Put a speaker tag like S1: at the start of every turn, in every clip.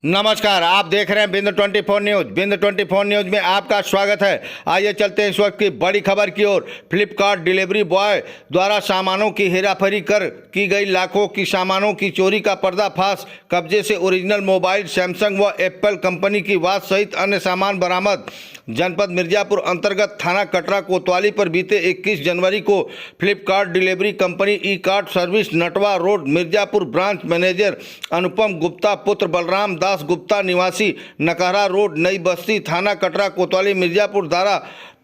S1: नमस्कार, आप देख रहे हैं बिंद 24 न्यूज। बिंद 24 न्यूज में आपका स्वागत है। आइए चलते हैं इस वक्त की बड़ी खबर की ओर। फ्लिपकार्ट डिलीवरी बॉय द्वारा सामानों की हेराफेरी कर की गई लाखों की सामानों की चोरी का पर्दाफाश। कब्जे से ओरिजिनल मोबाइल, सैमसंग व एप्पल कंपनी की वॉच सहित अन्य सामान बरामद। जनपद मिर्जापुर अंतर्गत थाना कटरा कोतवाली पर बीते 21 जनवरी को Flipkart delivery company Ekart service Natwa road Mirzapur branch manager Anupam Gupta पुत्र बलराम दास गुप्ता निवासी नकहरा रोड नई बस्ती थाना कटरा कोतवाली मिर्जापुर द्वारा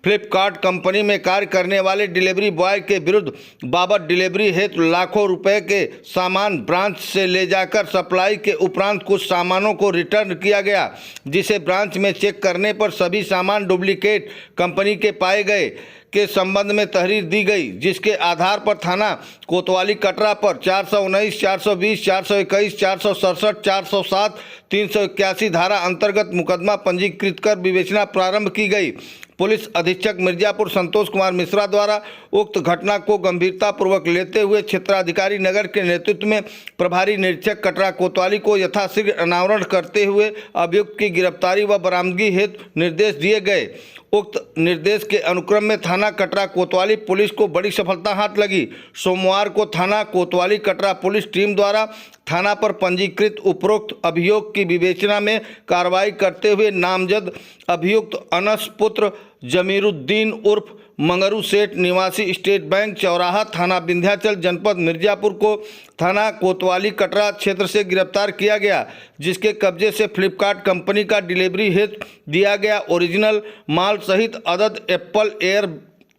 S1: फ्लिपकार्ट कंपनी में कार्य करने वाले डिलीवरी बॉय के विरुद्ध बाबत डिलीवरी हेतु लाखों रुपए के सामान ब्रांच से ले जाकर सप्लाई के उपरांत कुछ सामानों को रिटर्न किया गया, जिसे ब्रांच में चेक करने पर सभी सामान डुप्लीकेट कंपनी के पाए गए के संबंध में तहरीर दी गई, जिसके आधार पर थाना कोतवाली कटरा पर 419, 420, 421, 467, 407, 381 धारा अंतर्गत मुकदमा पंजीकृत कर विवेचना प्रारंभ की गई। पुलिस अधीक्षक मिर्जापुर संतोष कुमार मिश्रा द्वारा उक्त घटना को गंभीरतापूर्वक लेते हुए क्षेत्राधिकारी नगर के नेतृत्व में प्रभारी निरीक्षक कटरा कोतवाली को यथाशीघ्र अनावरण करते हुए अभियुक्त की गिरफ्तारी व बरामदगी हेतु निर्देश दिए गए। उक्त निर्देश के अनुक्रम में थाना कटरा कोतवाली पुलिस को बड़ी सफलता हाथ लगी। सोमवार को थाना कोतवाली कटरा पुलिस टीम द्वारा थाना पर पंजीकृत उपरोक्त अभियोग की विवेचना में कार्रवाई करते हुए नामजद अभियुक्त अनस पुत्र जमीरुद्दीन उर्फ मंगरू सेठ निवासी स्टेट बैंक चौराहा थाना विंध्याचल जनपद मिर्जापुर को थाना कोतवाली कटरा क्षेत्र से गिरफ्तार किया गया, जिसके कब्जे से फ्लिपकार्ट कंपनी का डिलीवरी हेतु दिया गया ओरिजिनल माल सहित अदद एप्पल एयर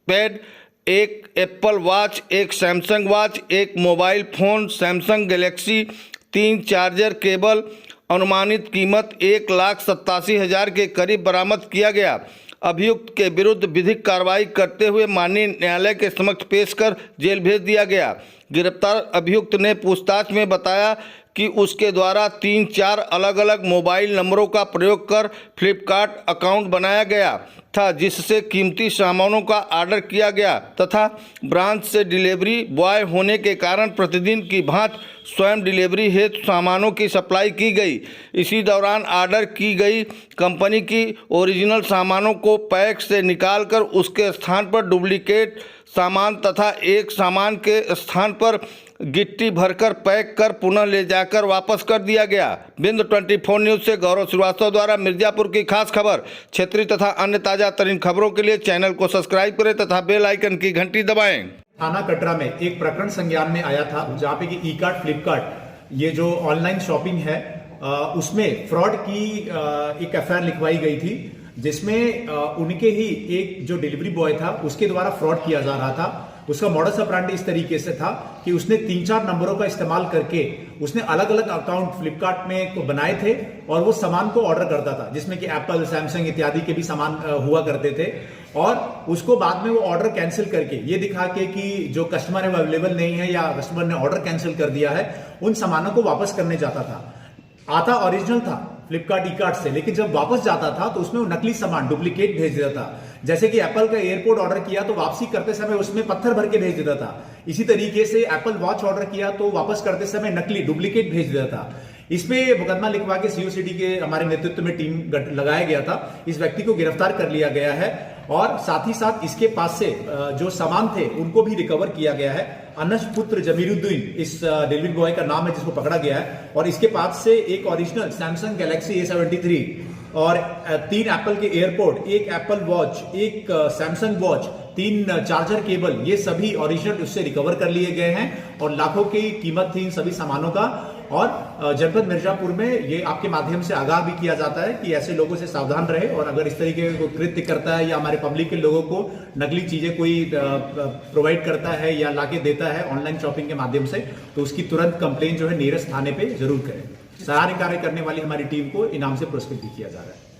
S1: पैड, एक एप्पल वॉच, एक सैमसंग वॉच, एक mobile phone Samsung Galaxy, 3 charger cable अनुमानित कीमत 1,87,000 के करीब बरामद किया गया। अभियुक्त के विरुद्ध विधिक कार्रवाई करते हुए माननीय न्यायालय के समक्ष पेश कर जेल भेज दिया गया। गिरफ्तार अभियुक्त ने पूछताछ में बताया कि उसके द्वारा 3-4 अलग अलग मोबाइल नंबरों का प्रयोग कर फ्लिपकार्ट अकाउंट बनाया गया था, जिससे कीमती सामानों का ऑर्डर किया गया तथा ब्रांच से डिलीवरी बॉय होने के कारण प्रतिदिन की भांति स्वयं डिलीवरी हेतु सामानों की सप्लाई की गई। इसी दौरान ऑर्डर की गई कंपनी की ओरिजिनल सामानों को पैक से निकालकर उसके स्थान पर डुप्लीकेट सामान तथा एक सामान के स्थान पर गिट्टी भरकर पैक कर पुनः ले जाकर वापस कर दिया गया। बिंद 24 न्यूज से गौरव श्रीवास्तव द्वारा मिर्जापुर की खास खबर। क्षेत्रीय तथा अन्य ताजा तरीन खबरों के लिए चैनल को सब्सक्राइब करें तथा बेल आइकन की घंटी दबाएं।
S2: थाना कटरा में एक प्रकरण संज्ञान में आया था, जहाँ पे कि ई कार्ट फ्लिपकार्ट ये जो ऑनलाइन शॉपिंग है उसमें फ्रॉड की एक एफआईआर लिखवाई गई थी, जिसमें उनके ही एक जो डिलीवरी बॉय था उसके द्वारा फ्रॉड किया जा रहा था। उसका मॉडस ऑपरेंडी इस तरीके से था कि उसने 3-4 नंबरों का इस्तेमाल करके उसने अलग अलग अकाउंट फ्लिपकार्ट में को बनाए थे और वो सामान को ऑर्डर करता था, जिसमें कि एप्पल, सैमसंग इत्यादि के भी सामान हुआ करते थे। और उसको बाद में वो ऑर्डर कैंसिल करके ये दिखा के कि जो कस्टमर है वो अवेलेबल नहीं है या कस्टमर ने ऑर्डर कैंसिल कर दिया है, उन सामानों को वापस करने जाता था। आता ओरिजिनल था फ्लिपकार्ट ई कार्ट से, लेकिन जब वापस जाता था तो उसमें वो नकली सामान डुप्लीकेट भेज देता था। जैसे कि एप्पल का एयरपोर्ट ऑर्डर किया तो वापसी करते समय उसमें पत्थर भर के भेज देता था। इसी तरीके से एप्पल वॉच ऑर्डर किया तो वापस करते समय नकली डुप्लीकेट भेज देता था। इसमें मुकदमा लिखवा के सीओसीडी के हमारे नेतृत्व में टीम लगाया गया था। इस व्यक्ति को गिरफ्तार कर लिया गया है और साथ ही साथ इसके पास से जो सामान थे उनको भी रिकवर किया गया है। अनस पुत्र जमीरुद्दीन इस डिलीवरी बॉय का नाम है जिसको पकड़ा गया है, और इसके पास से एक ओरिजिनल सैमसंग गैलेक्सी A73 और 3 एप्पल के एयरपोर्ट, एक एप्पल वॉच, एक सैमसंग वॉच, 3 चार्जर केबल, ये सभी ओरिजिनल उससे रिकवर कर लिए गए हैं और लाखों की कीमत थी इन सभी सामानों का। और जनपद मिर्जापुर में ये आपके माध्यम से आगाह भी किया जाता है कि ऐसे लोगों से सावधान रहे, और अगर इस तरीके को कृत्य करता है या हमारे पब्लिक के लोगों को नकली चीजें कोई प्रोवाइड करता है या लाके देता है ऑनलाइन शॉपिंग के माध्यम से, तो उसकी तुरंत कंप्लेन जो है नियरेस्ट थाने पे जरूर करें। सहायक कार्य करने वाली हमारी टीम को इनाम से पुरस्कृत भी किया जा रहा है।